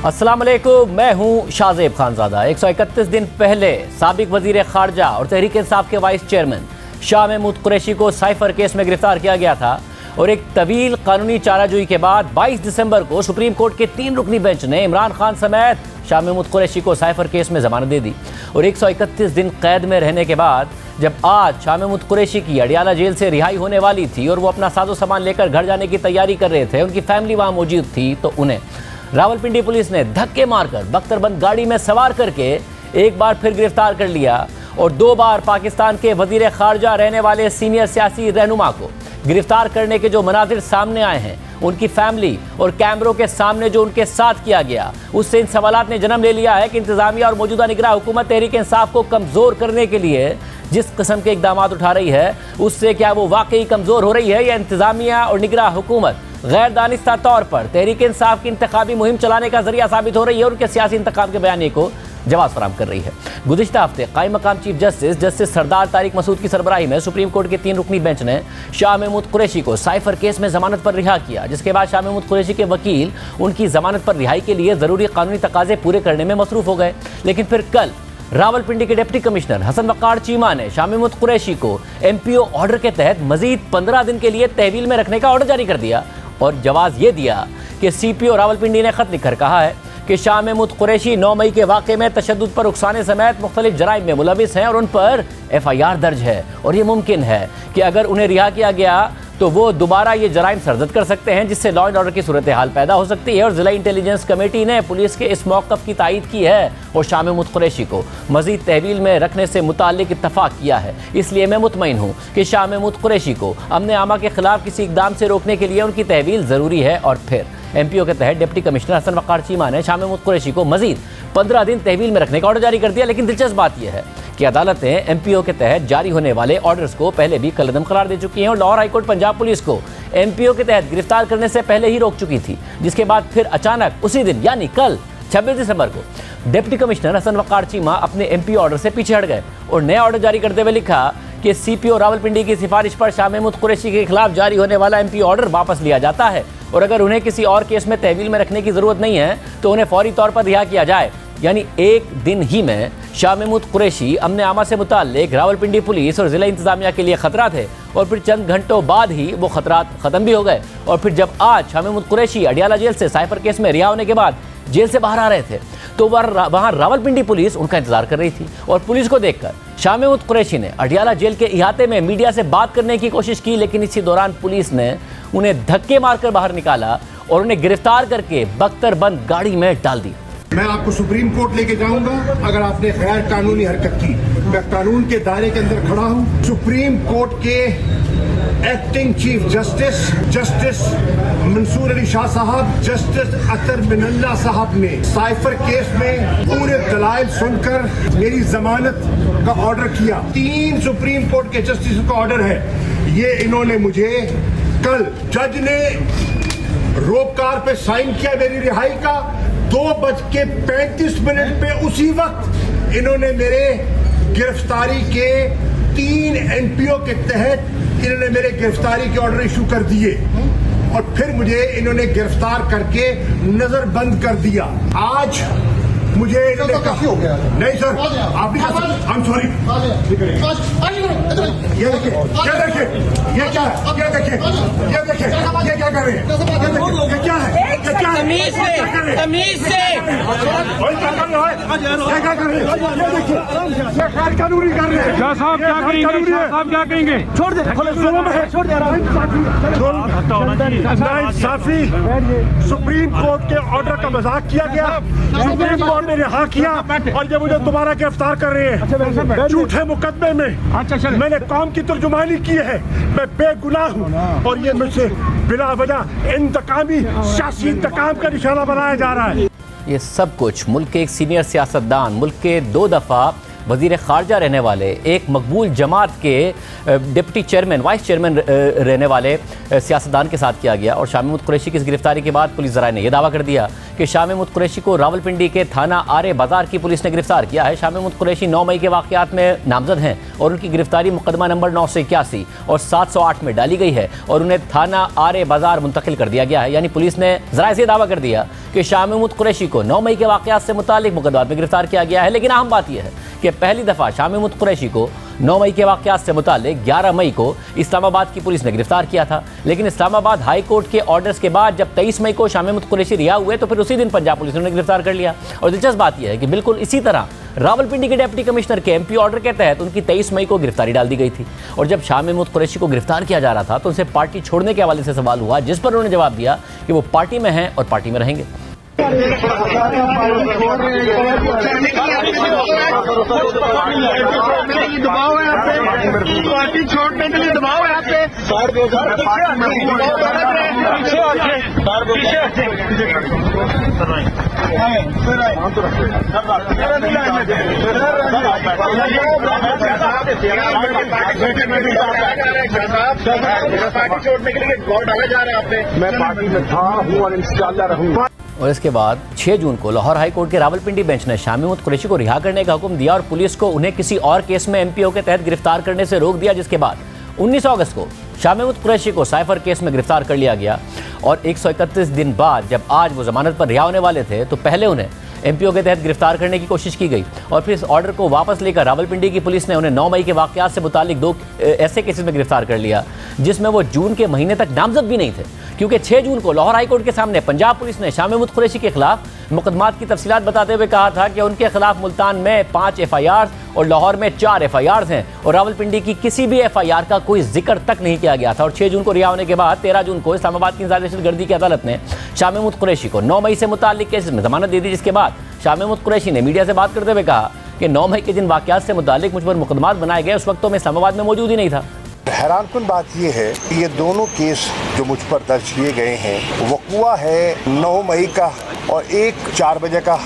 अस्सलाम वालेकुम, मैं हूं शाहजेब खानजादा। 131 दिन पहले साबिक वजीर खारजा और तहरीक इंसाफ के वाइस चेयरमैन शाह महमूद कुरैशी को साइफर केस में गिरफ्तार किया गया था और एक तवील कानूनी चाराजोई के बाद 22 दिसंबर को सुप्रीम कोर्ट के 3 रुकनी बेंच ने इमरान खान समेत शाह महमूद कुरैशी को साइफर केस में जमानत दे दी। और 131 दिन कैद में रहने के बाद जब आज शाह महमूद कुरैशी की अडियाला जेल से रिहाई होने वाली थी और वो अपना साजो सामान लेकर घर जाने की तैयारी कर रहे थे, उनकी फैमिली वहाँ मौजूद थी, तो उन्हें रावलपिंडी पुलिस ने धक्के मारकर बख्तरबंद गाड़ी में सवार करके एक बार फिर गिरफ्तार कर लिया और 2 बार पाकिस्तान के वजीर खारजा रहने वाले सीनियर सियासी रहनुमा को गिरफ्तार करने के जो मनाजिर सामने आए हैं, उनकी फैमिली और कैमरों के सामने जो उनके साथ किया गया, उससे इन सवालात ने जन्म ले लिया है कि इंतजामिया और मौजूदा निगरान हुकूमत तहरीक इंसाफ को कमज़ोर करने के लिए जिस किस्म के इकदाम उठा रही है, उससे क्या वो वाकई कमज़ोर हो रही है या इंतजामिया और निगरान हुकूमत गैर दानिस्ता तौर पर तहरीक इंसाफ की इंतखाबी मुहिम चलाने का जरिया साबित हो रही है और उनके सियासी इंतखाब के बयानी को जवाब फराहम कर रही है। गुज़िश्ता हफ्ते कायम मकाम चीफ जस्टिस सरदार तारिक मसूद की सरबराही में सुप्रीम कोर्ट के 3 रुकनी बेंच ने शाह महमूद कुरैशी को साइफर केस में जमानत पर रिहा किया, जिसके बाद शाह महमूद कुरैशी के वकील उनकी जमानत पर रिहाई के लिए ज़रूरी कानूनी तकाजे पूरे करने में मसरूफ़ हो गए। लेकिन फिर कल रावलपिंडी के डिप्टी कमिश्नर हसन वक़ार चीमा ने शाह महमूद कुरैशी को MPO ऑर्डर के तहत मजीद 15 दिन के लिए तहवील में रखने का ऑर्डर जारी कर दिया और जवाब ये दिया कि CPO रावलपिंडी ने खत लिखकर कहा है कि शाह महमूद कुरैशी 9 मई के वाक़े में तशद्दुद पर उकसाने समेत मुख्तलिफ जराइम में मुलविस हैं और उन पर FIR दर्ज है और ये मुमकिन है कि अगर उन्हें रिहा किया गया तो वो दोबारा ये जराइम सरजद कर सकते हैं, जिससे लॉ एंड ऑर्डर की सूरत हाल पैदा हो सकती है। और ज़िला इंटेलिजेंस कमेटी ने पुलिस के इस मौक़िफ़ की तायीद की है और शाह महमूद कुरैशी को मज़ीद तहवील में रखने से मुताल्लिक़ इत्तफ़ाक़ किया है। इसलिए मैं मुतमईन हूँ कि शाह महमूद कुरैशी को अमन आमा के ख़िलाफ़ किसी इक़दाम से रोकने के लिए उनकी तहवील ज़रूरी है। और फिर MPO के तहत डिप्टी कमिश्नर हसन वक़ार चीमा ने शाह महमूद कुरैशी को मज़ीद 15 दिन तहवील में रखने का ऑर्डर जारी कर दिया। लेकिन दिलचस्प बात यह है कि अदालतें MPO के तहत जारी होने वाले ऑर्डर्स को पहले भी कलअदम करार दे चुकी हैं और लाहौर हाईकोर्ट पंजाब पुलिस को MPO के तहत गिरफ्तार करने से पहले ही रोक चुकी थी, जिसके बाद फिर अचानक उसी दिन यानी कल 26 दिसंबर को डिप्टी कमिश्नर हसन वक़ार चीमा अपने MPO ऑर्डर से पीछे हट गए और नया ऑर्डर जारी करते हुए लिखा कि CPO रावलपिंडी की सिफारिश पर शाह महमूद कुरैशी के खिलाफ जारी होने वाला MPO ऑर्डर वापस लिया जाता है और अगर उन्हें किसी और केस में तहवील में रखने की ज़रूरत नहीं है तो उन्हें फौरी तौर पर रिहा किया जाए। यानी एक दिन ही में शाह महमूद कुरैशी अमन आमा से मुताल्लिक रावलपिंडी पुलिस और ज़िला इंतज़ामिया के लिए ख़तरा थे और फिर चंद घंटों बाद ही वो ख़तरात ख़त्म भी हो गए। और फिर जब आज शाह महमूद कुरैशी अडियाला जेल से साइफर केस में रिहा होने के बाद जेल से बाहर आ रहे थे तो वहाँ रावलपिंडी पुलिस उनका इंतजार कर रही थी और पुलिस को देखकर शाह महमूद कुरैशी ने अडियाला जेल के इहाते में मीडिया से बात करने की कोशिश की, लेकिन इसी दौरान पुलिस ने उन्हें धक्के मारकर बाहर निकाला और उन्हें गिरफ्तार करके बख्तरबंद गाड़ी में डाल दी। मैं आपको सुप्रीम कोर्ट लेके जाऊंगा अगर आपने गैर कानूनी हरकत की। मैं कानून के दायरे के अंदर खड़ा हूं। सुप्रीम कोर्ट के acting chief justice Mansoor Ali Shah साहब, जस्टिस अतर मिनल्ला साहब ने साइफर केस में पूरे दलाइल सुनकर मेरी जमानत का ऑर्डर किया। 3 सुप्रीम कोर्ट के जस्टिस का ऑर्डर है। ये इन्होंने मुझे कल जज ने रोपकार पे साइन किया मेरी रिहाई का 2:35 पे उसी वक्त इन्होंने मेरे गिरफ्तारी के 3 NPO के तहत इन्होंने मेरे गिरफ्तारी के ऑर्डर इशू कर दिए और फिर मुझे इन्होंने गिरफ्तार करके नजरबंद कर दिया। आज मुझे इन्होंने कहा हो गया। नहीं सर, आप भी आई एम सॉरी। ये देखिए, ये देखिए, ये क्या है? ये देखिए, ये देखिए, ये क्या कर रहे हैं? ये देखिए, ये क्या है? ये क्या है? तमीज से वही क्या कर रहा है? ये क्या कर रहे हैं? ये देखिए, ये गैर कानूनी कर रहे हैं। शाह साहब क्या करेंगे? शाह साहब क्या करेंगे? छोड़ दे, जुल्म है, छोड़ दे। नाइंसाफी, सुप्रीम कोर्ट के ऑर्डर का मजाक किया गया। सुप्रीम कोर्ट ने रिहा किया और ये मुझे दोबारा गिरफ्तार कर रहे हैं झूठे मुकदमे में। मैंने कौम की तर्जुमानी की है, मैं बेगुनाह हूँ और ये मुझसे बिला वजह इंतकामी सियासी इंतकाम का निशाना बनाया जा रहा है। ये सब कुछ मुल्क के एक सीनियर सियासतदान, मुल्क के 2 दफ़ा वज़ीर ख़ारजा रहने वाले, एक मकबूल जमात के डिप्टी चेयरमैन, वाइस चेयरमैन रहने वाले सियासतदान के साथ किया गया। और शाह महमूद कुरैशी की इस गिरफ्तारी के बाद पुलिस ज़राए ने यह दावा कर दिया कि शाह महमूद कुरैशी को रावलपिंडी के थाना आरे बाजार की पुलिस ने गिरफ्तार किया है। शाह महमूद कुरैशी 9 मई के वाक़यात में नामजद हैं और उनकी गिरफ्तारी मुकदमा नंबर 981 और 708 में डाली गई है और उन्हें थाना आरे बाजार मुंतकिल कर दिया गया है। यानी पुलिस ने ज़राए से दावा कर दिया कि शाह महमूद कुरैशी को 9 मई के वाक़यात से मुतालिक मुकदमा में गिरफ्तार किया गया है। लेकिन अहम बात यह है कि पहली दफ़ा शाह महमूद कुरैशी को 9 मई के वाक़यात से मुतालिक 11 मई को इस्लामाबाद की पुलिस ने गिरफ्तार किया था। लेकिन इस्लामाबाद हाई कोर्ट के ऑर्डर्स के बाद जब 23 मई को शाह महमूद कुरैशी रिहा हुए तो फिर उसी दिन पंजाब पुलिस ने उन्हें गिरफ्तार कर लिया। और दिलचस्प बात यह है कि बिल्कुल इसी तरह रावलपिंडी के डिप्टी कमिश्नर के MP ऑर्डर के तहत उनकी 23 मई को गिरफ्तारी डाल दी गई थी। और जब शाह महमूद कुरैशी को गिरफ्तार किया जा रहा था तो उनसे पार्टी छोड़ने के हवाले से सवाल हुआ, जिस पर उन्होंने जवाब दिया कि वो पार्टी में हैं और पार्टी में रहेंगे। पार्टी छोड़ने के लिए दबाव है आप पे। पार्टी छोड़ने के लिए दबाव डाला जा रहा है आप पे। मैं पार्टी में था, हूँ और इंशाअल्लाह रहूँगा। और इसके बाद 6 जून को लाहौर हाई कोर्ट के रावलपिंडी बेंच ने शाह महमूद कुरैशी को रिहा करने का हुक्म दिया और पुलिस को उन्हें किसी और केस में MPO के तहत गिरफ्तार करने से रोक दिया, जिसके बाद 19 अगस्त को शाह महमूद कुरैशी को साइफर केस में गिरफ्तार कर लिया गया। और 131 दिन बाद जब आज वो जमानत पर रिहा होने वाले थे तो पहले उन्हें MPO के तहत गिरफ्तार करने की कोशिश की गई और फिर इस ऑर्डर को वापस लेकर रावलपिंडी की पुलिस ने उन्हें 9 मई के वाक़यात से मुतालिक 2 ऐसे केसेस में गिरफ्तार कर लिया जिसमें वो जून के महीने तक नामजद भी नहीं थे। क्योंकि 6 जून को लाहौर हाई कोर्ट के सामने पंजाब पुलिस ने शाह महमूद कुरैशी के खिलाफ मुकदमात की तफसीलात बताते हुए कहा था कि उनके खिलाफ मुल्तान में 5 FIR और लाहौर में 4 FIR हैं और रावलपिंडी की किसी भी FIR का कोई जिक्र तक नहीं किया गया था। और 6 जून को रिहा होने के बाद 13 जून को इस्लामाबाद की दहशत गर्दी की अदालत ने शाह महमूद कुरैशी को 9 मई से मुतालिक केसेस में जमानत दे दी, जिसके बाद शाह महमूद कुरैशी ने मीडिया से बात करते हुए कहा कि 9 मई के जिन वाक़यात से मुतालिक मुझ पर मुकदमात बनाए गए उस वक्त तो मैं इस्लामाबाद में मौजूद ही नहीं था। हैरानकुन बात यह है कि ये दोनों केस जो मुझ पर दर्ज किए गए हैं वक़ुआ है 9 मई का और एक 4 बजे का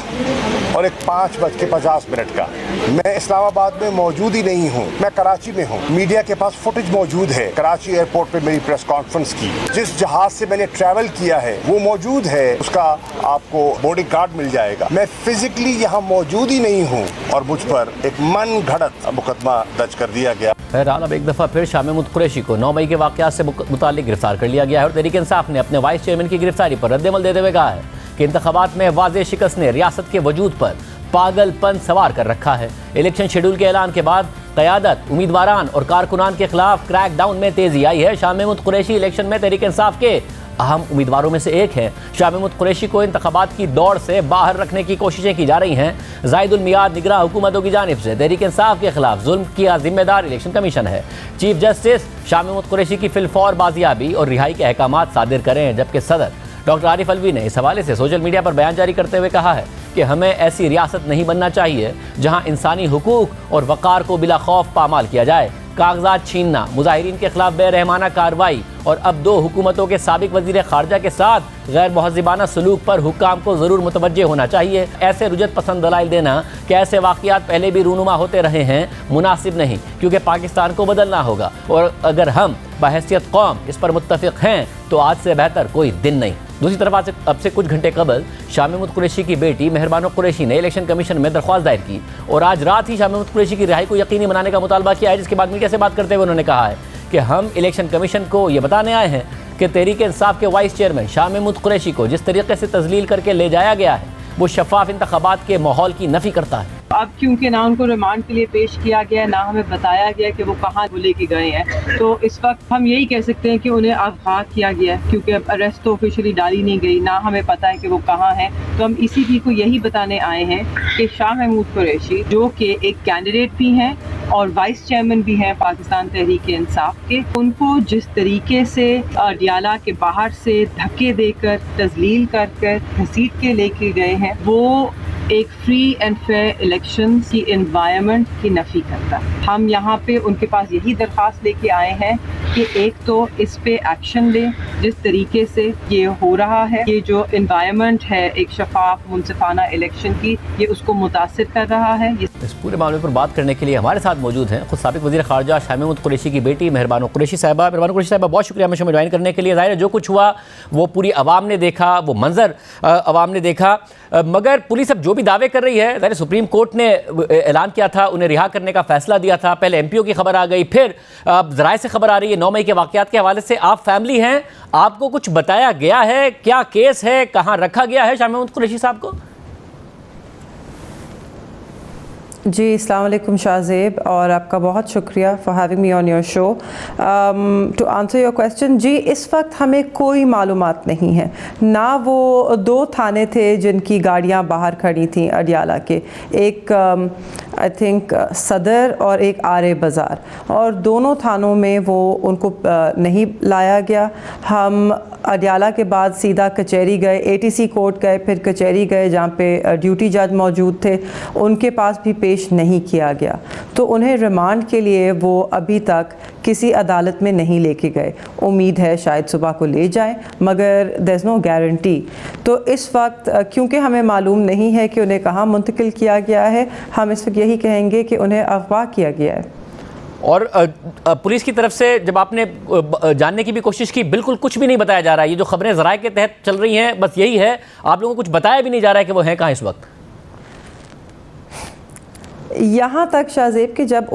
और एक 5:50 का। मैं इस्लामाबाद में मौजूद ही नहीं हूँ, मैं कराची में हूँ। मीडिया के पास फुटेज मौजूद है कराची एयरपोर्ट पे मेरी प्रेस कॉन्फ्रेंस की। जिस जहाज से मैंने ट्रैवल किया है वो मौजूद है, उसका आपको बोर्डिंग कार्ड मिल जाएगा। मैं फिजिकली यहाँ मौजूद ही नहीं हूँ और मुझ पर एक मन घड़त मुकदमा दर्ज कर दिया गया। बहरहाल अब एक दफ़ा फिर शाह महमूद कुरैशी को 9 मई के वाक़यात से मुतालिक गिरफ्तार कर लिया गया है और तहरीक इंसाफ ने अपने वाइस चेयरमैन की गिरफ्तारी पर रद्दअमल देते हुए कहा है कि इंतखाबात में वाज़ेह शिकस्त ने रियासत के वजूद पर पागलपन सवार कर रखा है। इलेक्शन शेड्यूल के ऐलान के बाद क़यादत, उम्मीदवारान और कारकुनान के खिलाफ क्रैकडाउन में तेज़ी आई है। शाह महमूद कुरैशी इलेक्शन में तहरीक इंसाफ के अहम उम्मीदवारों में से एक हैं। शाह महमूद कुरैशी को इंतखाबात की दौड़ से बाहर रखने की कोशिशें की जा रही हैं। ज़ाहिदुल मियाद निगरां हुकूमतों की जानिब से तहरीक इंसाफ के खिलाफ जुल्म किया जिम्मेदार इलेक्शन कमीशन है। चीफ जस्टिस शाह महमूद कुरैशी की फिलफौर बाजियाबी और रिहाई के अहकामात सादिर करें, जबकि सदर डॉक्टर आरिफ अलवी ने इस हवाले से सोशल मीडिया पर बयान जारी करते हुए कहा है कि हमें ऐसी रियासत नहीं बनना चाहिए जहां इंसानी हुकूक और वक़ार को बिला खौफ पामाल किया जाए। कागजात छीनना, मुजाहिरीन के खिलाफ बेरहमाना कार्रवाई और अब 2 हुकूमतों के साबिक वज़ीर ख़ारजा के साथ गैर महज़िबाना सलूक पर हुक्काम को ज़रूर मुतवज्जे होना चाहिए। ऐसे रुजत पसंद दलाइल देना कि ऐसे वाक़यात पहले भी रूनुमा होते रहे हैं मुनासिब नहीं, क्योंकि पाकिस्तान को बदलना होगा और अगर हम बहैसियत कौम इस पर मुत्तफ़िक़ हैं तो आज से बेहतर कोई दिन नहीं। दूसरी तरफ अब से कुछ घंटे कबल शाह महमूद कुरैशी की बेटी मेहरबानो कुरैशी ने इलेक्शन कमीशन में दरख्वास्त दायर की और आज रात ही शाह महमूद कुरैशी की रिहाई को यकीनी बनाने का मुतालबा किया है, जिसके बाद मीडिया से बात करते हुए उन्होंने कहा है कि हम इलेक्शन कमीशन को ये बताने आए हैं कि तहरीक इंसाफ के वाइस चेयरमैन शाह महमूद कुरैशी को जिस तरीके से तजलील करके ले जाया गया है वो शफाफ इंतखाबात के माहौल की नफ़ी करता है। अब क्योंकि ना उनको रिमांड के लिए पेश किया गया, ना हमें बताया गया कि वो कहाँ लेके गए हैं, तो इस वक्त हम यही कह सकते हैं कि उन्हें अगवा किया गया है, क्योंकि अब अरेस्ट तो ऑफिशियली डाली नहीं गई, ना हमें पता है कि वो कहाँ हैं। तो हम इसी को यही बताने आए हैं कि शाह महमूद कुरैशी जो कि एक कैंडिडेट भी हैं और वाइस चेयरमैन भी हैं पाकिस्तान तहरीक इंसाफ के, उनको जिस तरीके से डियाला के बाहर से धक्के देकर तजलील कर घसीट के लेके गए हैं, वो एक फ्री एंड फेयर इलेक्शन की एनवायरनमेंट की नफ़ी करता है। हम यहाँ पे उनके पास यही दरख्वास्त लेके आए हैं कि एक तो इस पे एक्शन लें जिस तरीके से ये हो रहा है, ये जो इन्वायरमेंट है एक शफाफ मुनसिफाना इलेक्शन की, ये उसको मुतासिर कर रहा है। इस पूरे मामले पर बात करने के लिए हमारे साथ मौजूद हैं खुद साबिक वज़ीर ख़ारजा शाह महमूद कुरैशी की बेटी मेहरबान कुरैशी साहिबा। मेहरबान कुरैशी साहिबा, बहुत शुक्रिया हमें ज्वाइन करने के लिए। ज़ाहिर है जो कुछ हुआ वो पूरी आवाम ने देखा, वो मंजर आवाम ने देखा, मगर पुलिस अब जो भी दावे कर रही है, ज़ाहिर सुप्रीम कोर्ट ने ऐलान किया था, उन्हें रिहा करने का फैसला दिया था, पहले MPO की खबर आ गई, फिर ज़राए से खबर आ रही है 9 मई के वाक़यात के हवाले से। आप फैमिली हैं, आपको कुछ बताया गया है? क्या केस है, कहाँ रखा गया है शाह महमूद कुरैशी साहब को? जी, अस्सलाम वालेकुम शाहज़ेब, और आपका बहुत शुक्रिया for having me on your show. To answer your question, जी इस वक्त हमें कोई मालूमात नहीं है, ना वो 2 थाने थे जिनकी गाड़ियां बाहर खड़ी थी अडियाला के, एक आई थिंक सदर और एक आरे बाज़ार, और दोनों थानों में वो उनको नहीं लाया गया। हम अडियाला के बाद सीधा कचहरी गए, ATC कोर्ट गए, फिर कचहरी गए जहाँ पे ड्यूटी जज मौजूद थे, उनके पास भी पेश नहीं किया गया, तो उन्हें रिमांड के लिए वो अभी तक किसी अदालत में नहीं लेके गए। उम्मीद है शायद सुबह को ले जाएं, मगर देयर इज़ नो गारंटी। तो इस वक्त क्योंकि हमें मालूम नहीं है कि उन्हें कहाँ मुंतकिल किया गया है, हम इस वक्त यही कहेंगे कि उन्हें अगवा किया गया है। और पुलिस की तरफ से जब आपने जानने की भी कोशिश की, बिल्कुल कुछ भी नहीं बताया जा रहा है। ये जो खबरें ज़राए के तहत चल रही हैं, बस यही है, आप लोगों को कुछ बताया भी नहीं जा रहा है कि वो हैं कहाँ इस वक्त। यहाँ तक शाहज़ेब कि जब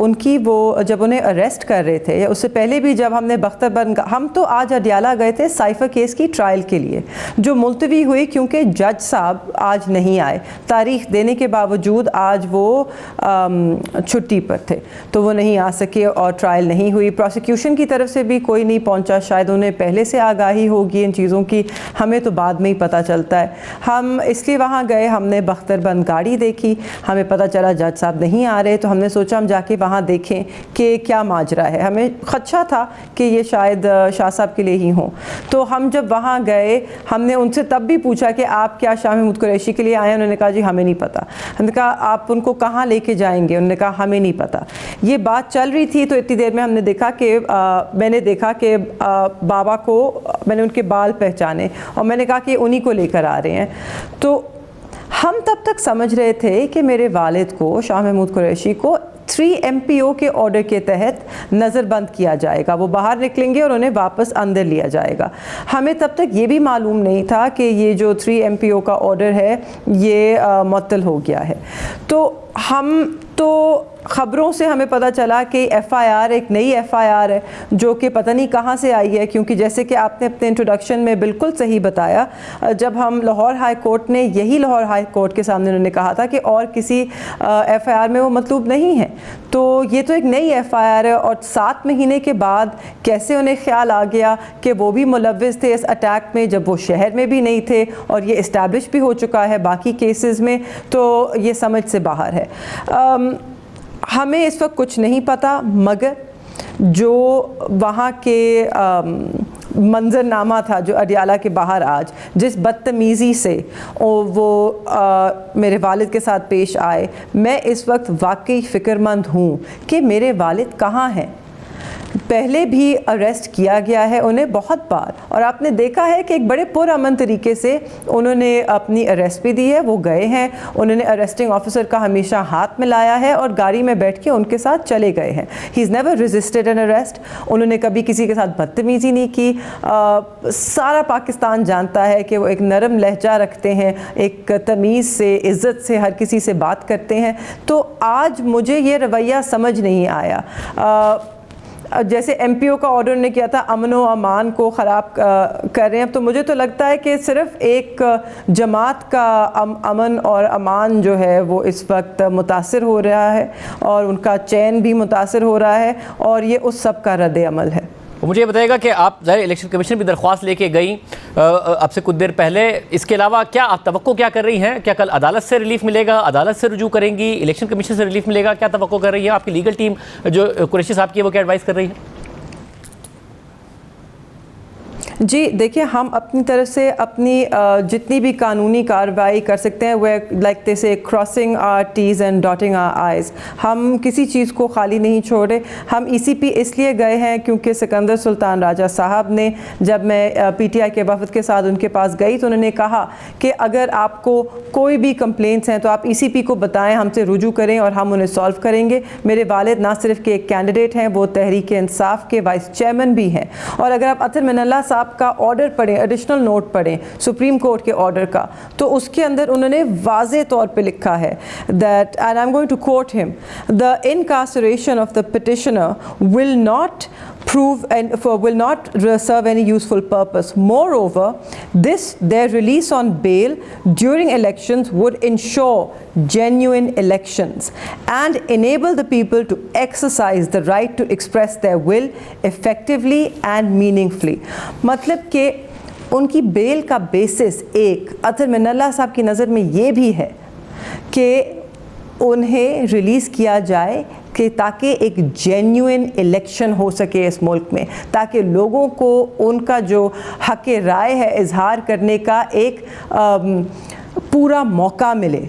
उन्हें अरेस्ट कर रहे थे, या उससे पहले भी जब हमने बख्तरबंद, हम तो आज अडियाला गए थे साइफ़र केस की ट्रायल के लिए, जो मुलतवी हुई क्योंकि जज साहब आज नहीं आए, तारीख देने के बावजूद आज वो छुट्टी पर थे, तो वो नहीं आ सके और ट्रायल नहीं हुई। प्रोसिक्यूशन की तरफ से भी कोई नहीं पहुँचा, शायद उन्हें पहले से आगाही होगी इन चीज़ों की, हमें तो बाद में ही पता चलता है। हम इसलिए वहाँ गए, हमने बख्तरबंद गाड़ी देखी, हमें पता चला जज साहब नहीं आ रहे, तो हमने सोचा हम जाके वहाँ देखें कि क्या माजरा है। हमें खदशा था कि ये शायद शाह साहब के लिए ही हों, तो हम जब वहाँ गए, हमने उनसे तब भी पूछा कि आप क्या शाह महमूद कुरैशी के लिए आए हैं? उन्होंने कहा जी हमें नहीं पता। हमने कहा आप उनको कहाँ लेके जाएंगे? उन्होंने कहा हमें नहीं पता। ये बात चल रही थी, तो इतनी देर में हमने देखा कि मैंने देखा कि बाबा को, मैंने उनके बाल पहचाने और मैंने कहा कि उन्हीं को लेकर आ रहे हैं। तो हम तब तक समझ रहे थे कि मेरे वालिद को, शाह महमूद कुरैशी को 3 MPO के ऑर्डर के तहत नज़रबंद किया जाएगा, वो बाहर निकलेंगे और उन्हें वापस अंदर लिया जाएगा। हमें तब तक ये भी मालूम नहीं था कि ये जो 3 MPO का ऑर्डर है ये मुअत्तल हो गया है। तो ख़बरों से हमें पता चला कि FIR एक नई FIR है जो कि पता नहीं कहाँ से आई है, क्योंकि जैसे कि आपने अपने इंट्रोडक्शन में बिल्कुल सही बताया, जब हम लाहौर हाई कोर्ट ने, यही लाहौर हाई कोर्ट के सामने उन्होंने कहा था कि और किसी FIR में वो मतलूब नहीं है, तो ये तो एक नई FIR है। और 7 महीने के बाद कैसे उन्हें ख्याल आ गया कि वो भी मुलव्विस थे इस अटैक में, जब वो शहर में भी नहीं थे और ये इस्टेब्लिश भी हो चुका है बाकी केसेस में, तो ये समझ से बाहर है। हमें इस वक्त कुछ नहीं पता, मगर जो वहाँ के मंजरनामा था जो अडियाला के बाहर आज जिस बदतमीज़ी से वो मेरे वालिद के साथ पेश आए, मैं इस वक्त वाकई फ़िक्रमंद हूँ कि मेरे वालिद कहाँ हैं। पहले भी अरेस्ट किया गया है उन्हें बहुत बार, और आपने देखा है कि एक बड़े पुरअमन तरीके से उन्होंने अपनी अरेस्ट भी दी है। वो गए हैं, उन्होंने अरेस्टिंग ऑफिसर का हमेशा हाथ मिलाया है और गाड़ी में बैठ के उनके साथ चले गए हैं। He is never resisted an arrest. उन्होंने कभी किसी के साथ बदतमीज़ी नहीं की। सारा पाकिस्तान जानता है कि वो एक नरम लहजा रखते हैं, एक तमीज़ से, इज़्ज़त से हर किसी से बात करते हैं। तो आज मुझे ये रवैया समझ नहीं आया। जैसे MPO का ऑर्डर ने किया था अमन व अमान को ख़राब कर रहे हैं, तो मुझे तो लगता है कि सिर्फ़ एक जमात का अमन और अमान जो है वो इस वक्त मुतासिर हो रहा है और उनका चैन भी मुतासिर हो रहा है, और ये उस सब का रद्द अमल है। मुझे ये बताइएगा कि आप ज़ाहिर इलेक्शन कमीशन भी दरख्वास्त लेके गई अब से कुछ देर पहले, इसके अलावा क्या आप तवक्को क्या कर रही हैं? क्या कल अदालत से रिलीफ मिलेगा, अदालत से रुजू करेंगी, इलेक्शन कमीशन से रिलीफ मिलेगा, क्या तवक्को कर रही है आपकी लीगल टीम जो कुरैशी साहब की है, वो क्या एडवाइस कर रही है? जी देखिए, हम अपनी तरफ से अपनी जितनी भी कानूनी कार्रवाई कर सकते हैं, वे like they say crossing our t's and dotting our i's, हम किसी चीज़ को खाली नहीं छोड़े। हम ECP इसलिए गए हैं क्योंकि सिकंदर सुल्तान राजा साहब ने, जब मैं PTI के वफद के साथ उनके पास गई तो उन्होंने कहा कि अगर आपको कोई भी कंप्लेंट्स हैं तो आप ECP को बताएं, हमसे रुजू करें और हम उन्हें सॉल्व करेंगे। मेरे वालिद ना सिर्फ के एक कैंडिडेट हैं, वो तहरीक इंसाफ के वाइस चेयरमैन भी हैं। और अगर आप अतर मिनल्ला साहब का ऑर्डर पढ़ें, एडिशनल नोट पढ़ें सुप्रीम कोर्ट के ऑर्डर का, तो उसके अंदर उन्होंने वाज़े तौर पे लिखा है that, and I am going to quote him, the incarceration of the petitioner will not prove and will not serve any useful purpose. Moreover, their release on bail during elections would ensure genuine elections and enable the people to exercise the right to express their will effectively and meaningfully. मतलब कि उनकी bell का basis एक अतर मिनल्ला साहब की नज़र में ये भी है कि उन्हें रिलीज़ किया जाए कि ताकि एक जेन्युइन इलेक्शन हो सके इस मुल्क में, ताकि लोगों को उनका जो हक़ राय है इजहार करने का एक पूरा मौका मिले।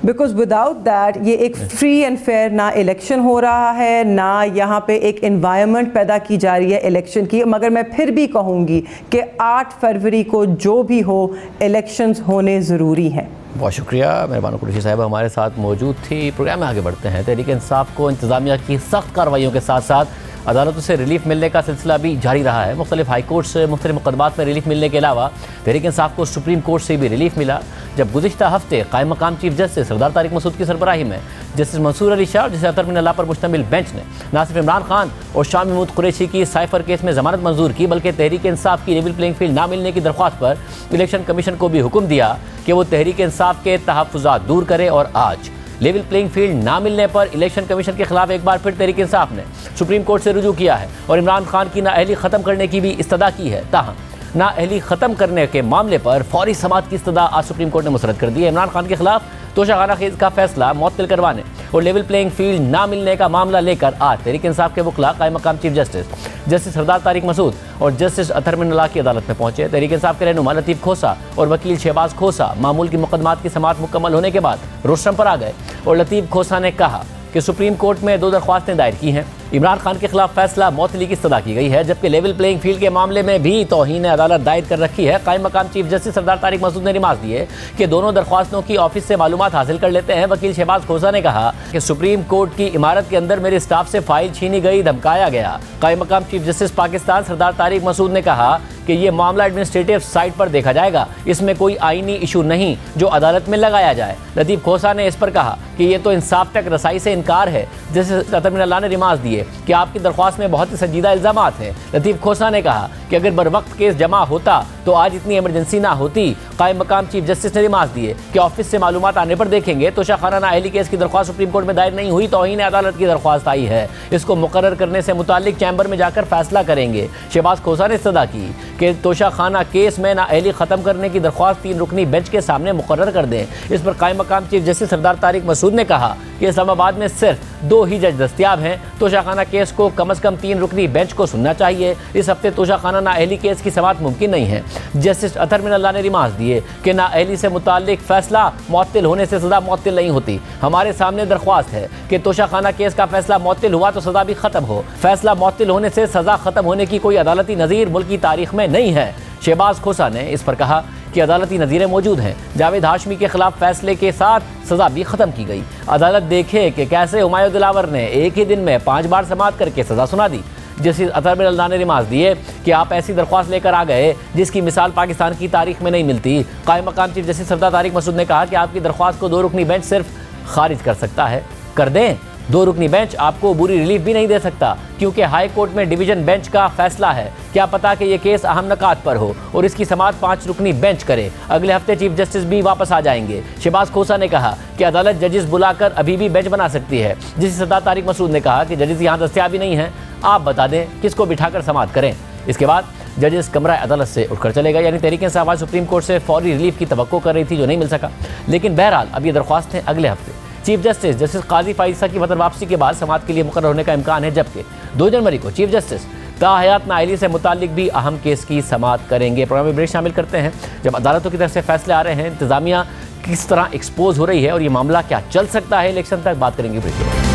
बिकॉज विदाउट दैट ये एक फ्री एंड फेयर ना इलेक्शन हो रहा है, ना यहाँ पे एक इन्वायरमेंट पैदा की जा रही है इलेक्शन की। मगर मैं फिर भी कहूँगी कि 8 फरवरी को जो भी हो इलेक्शंस होने ज़रूरी हैं। बहुत शुक्रिया मेहरबान कुरैशी साहिबा हमारे साथ मौजूद थी। प्रोग्राम में आगे बढ़ते हैं। तहरीक इंसाफ को इंतज़ामिया की सख्त कार्रवाइयों के साथ साथ अदालतों से रिलीफ मिलने का सिलसिला भी जारी रहा है। मुख्तलिफ हाई कोर्ट से मुख्तलिफ मुकदमात में रिलीफ मिलने के अलावा तहरीक इंसाफ को सुप्रीम कोर्ट से भी रिलीफ मिला, जब गुज़िश्ता हफ्ते कायम मकाम चीफ जस्टिस सरदार तारिक मसूद की सरबराही में जस्टिस मंसूर अली शाह और जस्टिस अतर मिनल्ला पर मुश्तमिल बेंच ने न सिर्फ इमरान खान और शाह महमूद कुरैशी की साइफर केस में ज़मानत मंजूर की, बल्कि तहरीक इंसाफ की लेवल प्लेइंग फील्ड ना मिलने की दरख्वास्त पर इलेक्शन कमीशन को भी हुक्म दिया कि वो तहरीक इंसाफ के तहफ़्फ़ुज़ात दूर करे। और आज लेवल प्लेइंग फील्ड ना मिलने पर इलेक्शन कमीशन के खिलाफ एक बार फिर तहरीक इंसाफ ने सुप्रीम कोर्ट से रुजू किया है और इमरान खान की नाअहली ख़त्म करने की भी इस्तदा की है। ताहम नाअहली ख़त्म करने के मामले पर फौरी समाअत की इस्तदा आज सुप्रीम कोर्ट ने मुस्तरद कर दी है। इमरान खान के खिलाफ तोशाखाना खेज का फैसला मुअत्तल करवाने और लेवल प्लेइंग फील्ड ना मिलने का मामला लेकर आज तहरीक इंसाफ के वकला कायम मकाम चीफ जस्टिस सरदार तारिक मसूद और जस्टिस अतर मिनल्ला की अदालत में पहुंचे। तहरीक इंसाफ के रहनुमा लतीफ़ खोसा और वकील शहबाज खोसा मामूल की मुकदमात की समाअत मुकम्मल होने के बाद रोस्टम पर आ गए और लतीफ़ खोसा ने कहा कि सुप्रीम कोर्ट में 2 दरख्वास्तें दायर की हैं। इमरान खान के खिलाफ फैसला मुअत्तली की इस्तदा की गई है, जबकि लेवल प्लेइंग फील्ड के मामले में भी तौहीन अदालत दायर कर रखी है। कायम मकाम चीफ जस्टिस सरदार तारिक मसूद ने रिमार्क दिए कि दोनों दरख्वास्तों की ऑफिस से मालूमात हासिल कर लेते हैं। वकील शहबाज खोसा ने कहा कि सुप्रीम कोर्ट की इमारत के अंदर मेरे स्टाफ से फाइल छीनी गई, धमकाया गया। कायम मकाम चीफ जस्टिस पाकिस्तान सरदार तारिक मसूद ने कहा कि ये मामला एडमिनिस्ट्रेटिव साइट पर देखा जाएगा, इसमें कोई आईनी इशू नहीं जो अदालत में लगाया जाए। लतीफ़ खोसा ने इस पर कहा कि ये तो इंसाफ तक रसाई से इनकार है। जस्टिस अतर मिनल्ला ने रिमार्क दिए कि आपकी दरख्वास्त में बहुत ही संजीदा इल्ज़ामात हैं। लतीफ़ खोसा ने कहा कि अगर बर वक्त केस जमा होता तो आज इतनी इमरजेंसी ना होती। कायम मकाम चीफ जस्टिस ने रिमार्क दिए कि ऑफिस से मालूमात आने पर देखेंगे। तोशाखाना नाअहली केस की दरख्वास्त सुप्रीम कोर्ट में दायर नहीं हुई, तौहीन अदालत की दरख्वास्त आई है, इसको मुकर्रर करने से मुताल्लिक चैम्बर में जाकर फैसला करेंगे। शहबाज खोसा ने इस्तदा की कि तोशाखाना केस में नाअहली ख़त्म करने की दरख्वास्त 3 रुकनी बेंच के सामने मुकर्रर कर दें। इस पर कायम मकाम चीफ जस्टिस सरदार तारिक मसूद ने कहा कि इस्लामाबाद में सिर्फ 2 ही जज दस्तियाब हैं। तोशाखाना केस को कम अज़ कम 3 रुकनी बेंच को सुनना चाहिए। इस हफ्ते तोशाखाना नाअहली केस की समाअत मुमकिन नहीं है। जस्टिस अतर मिनल्ला ने रिमार्क दिए कि नाअहली से मुताल्लिक फैसला मुअत्तल होने से सज़ा मुअत्तल नहीं होती। हमारे सामने दरख्वास्त है कि तोशाखाना केस का फैसला मुअत्तल हुआ तो सज़ा भी ख़त्म हो। फैसला मुअत्तल होने से सज़ा ख़त्म होने की कोई अदालती नज़ीर मुल्क की तारीख में नहीं है। शहबाज खोसा ने इस पर कहा कि अदालती नज़ीरें मौजूद हैं। जावेद हाशमी के खिलाफ फैसले के साथ सज़ा भी ख़त्म की गई। अदालत देखे कि कैसे हुमायूं दिलावर ने एक ही दिन में 5 बार समाअत करके सज़ा सुना दी। जस्टिस अतर मिनल्ला ने रिमार्क दिए कि आप ऐसी दरख्वास्त लेकर आ गए जिसकी मिसाल पाकिस्तान की तारीख में नहीं मिलती। कायम मकाम चीफ जस्टिस सरदार तारिक मसूद ने कहा कि आपकी दरख्वास्त को 2 रुकनी बेंच सिर्फ खारिज कर सकता है। कर दें, 2 रुकनी बेंच आपको बुरी रिलीफ भी नहीं दे सकता, क्योंकि हाई कोर्ट में डिवीजन बेंच का फैसला है। क्या पता कि ये केस अहम नकात पर हो और इसकी समाअत 5 रुकनी बेंच करे। अगले हफ्ते चीफ जस्टिस भी वापस आ जाएंगे। शहबाज खोसा ने कहा कि अदालत जजेस बुलाकर अभी भी बेंच बना सकती है। जस्टिस सरदार तारिक मसूद ने कहा कि जजेस यहाँ दस्तियाब भी नहीं हैं, आप बता दें किसको बिठाकर समाअत करें। इसके बाद जजेस कमरा अदालत से उठकर चले गए। यानी तहरीक इंसाफ आज सुप्रीम कोर्ट से फौरी रिलीफ की तवक्को कर रही थी, जो नहीं मिल सका। लेकिन बहरहाल अब ये दरख्वास्तें अगले हफ्ते चीफ जस्टिस काजी फाइसा की वतन वापसी के बाद समाअत के लिए मुकर्रर होने का इम्कान है, जबकि 2 जनवरी को चीफ जस्टिस ताहयात नाअहली से मुतालिक भी अहम केस की समाअत करेंगे। प्रोग्राम में ब्रेक शामिल करते हैं। जब अदालतों की तरफ से फैसले आ रहे हैं, इंतजामिया किस तरह एक्सपोज हो रही है और ये मामला क्या चल सकता है इलेक्शन तक, बात करेंगे ब्रेक के बाद।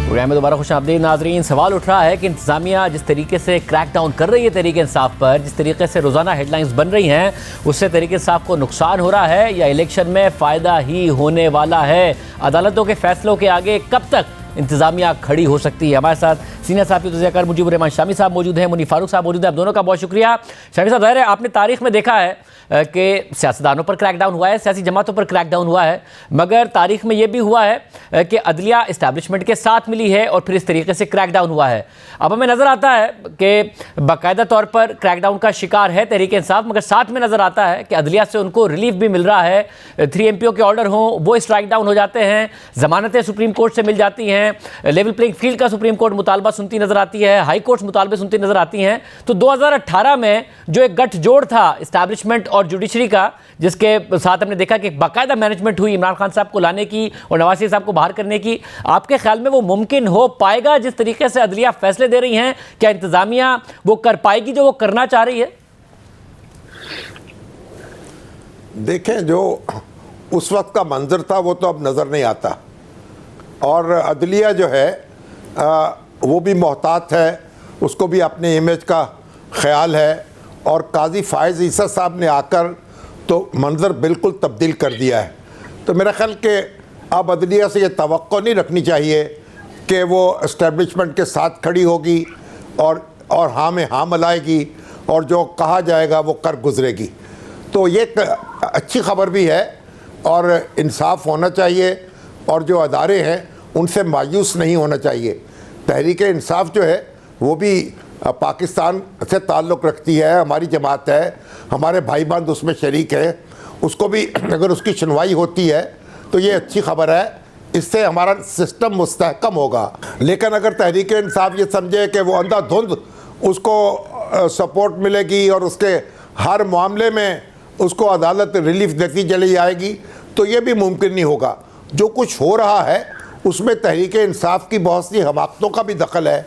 प्रोग्राम में दोबारा खुशामदीद नाजरीन। सवाल उठ रहा है कि इंतजामिया जिस तरीके से क्रैकडाउन कर रही है तहरीक इंसाफ पर, जिस तरीके से रोज़ाना हेडलाइंस बन रही हैं, उससे तहरीक इंसाफ को नुकसान हो रहा है या इलेक्शन में फ़ायदा ही होने वाला है? अदालतों के फैसलों के आगे कब तक इंतजामिया खड़ी हो सकती है? हमारे साथ सीनियर साहब तज़कियाकार मुजीबुर रहमान शामी साहब मौजूद हैं, मुनीर फारूक साहब मौजूद हैं। आप दोनों का बहुत शुक्रिया। शामी साहब, ज़ाहिर है आपने तारीख में देखा है कि सियासतदानों पर क्रैकडाउन हुआ है, सियासी जमातों पर क्रैकडाउन हुआ है, मगर तारीख में ये भी हुआ है कि अदलिया इस्टेब्लिशमेंट के साथ मिली है और फिर इस तरीके से क्रैकडाउन हुआ है। अब हमें नज़र आता है कि बाकायदा तौर पर क्रैकडाउन का शिकार है तहरीक इंसाफ, मगर साथ में नज़र आता है कि अदलिया से उनको रिलीफ भी मिल रहा है। 3 MPO के ऑर्डर हों वो स्ट्राइक डाउन हो जाते हैं, जमानतें सुप्रीम कोर्ट से मिल जाती हैं, लेवल प्लेइंग फील्ड का सुप्रीम कोर्ट मुतालबा सुनती नजर आती है, हाई कोर्ट मुतालबे सुनती नजर आती हैं। तो 2018 में जो एक गठजोड़ था इस्टेब्लिशमेंट और जुडिशरी का, जिसके साथ हमने देखा कि बाकायदा मैनेजमेंट हुई इमरान खान साहब को लाने की और नवाज शरीफ साहब को बाहर करने की, आपके ख्याल में वो मुमकिन हो पाएगा जिस तरीके से अदलिया फैसले दे रही हैं? क्या इंतजामिया वो कर पाएगी जो वो करना चाह रही है? देखें, जो उस वक्त का मंजर था वो तो अब नज़र नहीं आता, और अदलिया जो है वो भी मोहतात है, उसको भी अपने इमेज का ख्याल है, और काजी फ़ाइज़ ईसा साहब ने आकर तो मंजर बिल्कुल तब्दील कर दिया है। तो मेरा ख्याल कि अब अदलिया से ये तवक्को नहीं रखनी चाहिए कि वो इस्टेब्लिशमेंट के साथ खड़ी होगी और हाँ में हाँ मिलाएगी और जो कहा जाएगा वो कर गुजरेगी। तो ये एक अच्छी खबर भी है और इंसाफ होना चाहिए, और जो अदारे हैं उनसे मायूस नहीं होना चाहिए। तहरीक इंसाफ जो है वो भी पाकिस्तान से ताल्लुक़ रखती है, हमारी जमात है, हमारे भाई बंद उसमें शरीक हैं, उसको भी अगर उसकी सुनवाई होती है तो ये अच्छी खबर है, इससे हमारा सिस्टम मुस्तहकम होगा। लेकिन अगर तहरीक इंसाफ ये समझे कि वो अंधाधुंध उसको सपोर्ट मिलेगी और उसके हर मामले में उसको अदालत रिलीफ देती चली जाएगी, तो ये भी मुमकिन नहीं होगा। जो कुछ हो रहा है उसमें तहरीक इंसाफ की बहुत सी हमाकतों का भी दखल है।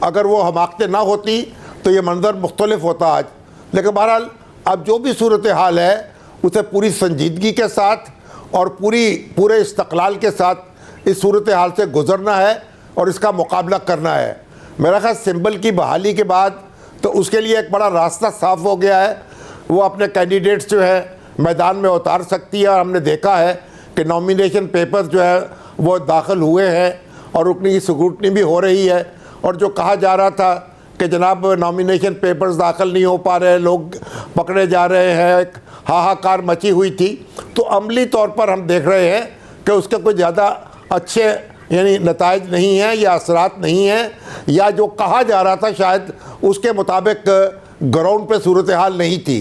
अगर वो हमाकतें ना होती तो ये मंजर मुख्तलिफ होता आज। लेकिन बहरहाल अब जो भी सूरत हाल है उसे पूरी संजीदगी के साथ और पूरे इस्तक़लाल के साथ इस सूरत हाल से गुज़रना है और इसका मुकाबला करना है। मेरा ख्याल सिंबल की बहाली के बाद तो उसके लिए एक बड़ा रास्ता साफ़ हो गया है। वो अपने कैंडिडेट्स जो है मैदान में उतार सकती है, और हमने देखा है कि नॉमिनेशन पेपर जो है वो दाखिल हुए हैं और उनकी स्क्रूटनी भी हो रही है। और जो कहा जा रहा था कि जनाब नॉमिनेशन पेपर्स दाखिल नहीं हो पा रहे, लोग पकड़े जा रहे हैं, एक हाहाकार मची हुई थी, तो अमली तौर पर हम देख रहे हैं कि उसके कोई ज़्यादा अच्छे यानी नताइज नहीं हैं या असरात नहीं हैं, या जो कहा जा रहा था शायद उसके मुताबिक ग्राउंड पे सूरत हाल नहीं थी।